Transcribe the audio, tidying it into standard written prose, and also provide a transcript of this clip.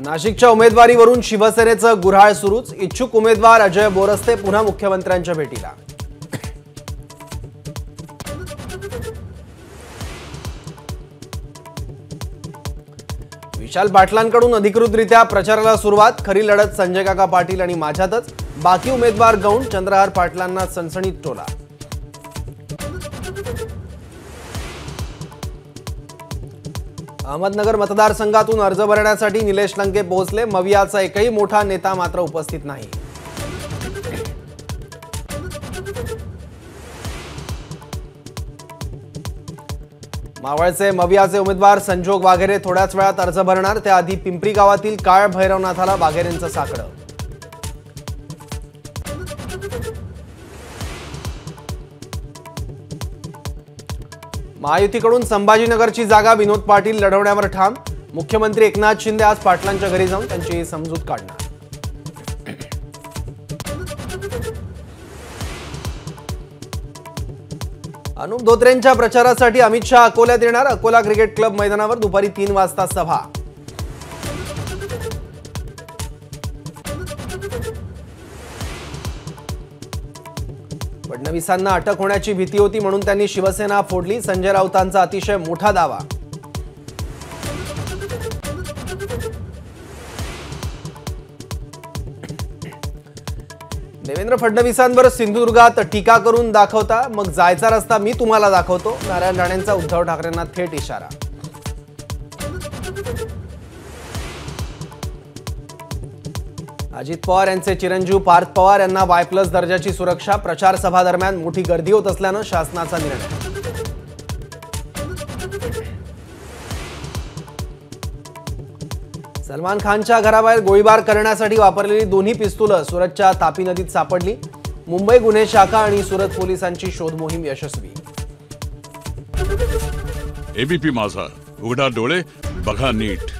नाशिकच्या उमेदवारीवरून शिवसेनेचं गुऱ्हाळ सुरूच। इच्छुक उमेदवार अजय बोरस्ते पुन्हा मुख्यमंत्र्यांच्या भेटीला। विशाल पाटलांकडून अधिकृतरित्या प्रचाराला सुरुवात। खरी लढत संजय काका पाटील आणि माझ्यातच, बाकी उमेदवार गौण। चंद्रहार पाटलांना सनसनीत टोला। अहमदनगर मतदारसंघातून अर्ज भरण्यासाठी निलेश लंके पोहोचले। मवियाचा एकही मोठा नेता मात्र उपस्थित नाही। मावळचे मवियाचे उमेदवार संजोग वाघेरे थोड्याच वेळात अर्ज भरणार। त्याआधी पिंपरी गावातील काळ भैरवनाथाला वाघेरेंचं साकडं। महायुतीकडून संभाजीनगरची जागा विनोद पाटील लढवण्यावर ठाम। मुख्यमंत्री एकनाथ शिंदे आज पाटलांच्या घरी जाऊन त्यांची समजूत काढणार। अनुप धोत्रेंच्या प्रचारासाठी अमित शहा अकोल्यात येणार। अकोला क्रिकेट क्लब मैदानावर दुपारी 3 वाजता सभा। फडणवीसांना अटक होण्याची भीती होती म्हणून त्यांनी शिवसेना फोडली। संजय राऊतांचा अतिशय मोठा दावा। देवेंद्र फडणवीसांवर सिंधुदुर्गात टीका करून दाखवता, मग जायचा रस्ता मी तुम्हाला दाखवतो। नारायण राणेंचा उद्धव ठाकरेंना थेट इशारा। अजित पवार यांचे चिरंजीव पार्थ पवार यांना Y+ दर्जाची सुरक्षा। प्रचार सभा दरम्यान मोठी गर्दी होत असल्याने शासनाचा निर्णय। सलमान खानच्या घराबाहेर गोळीबार करण्यासाठी वापरलेली दोन्ही पिस्तूलं सुरतच्या तापी नदीत सापडली। मुंबई गुन्हे शाखा आणि सुरत पोलिसांची शोध मोहीम यशस्वी। एबीपी माझा, उघडा डोळे बघा नीट।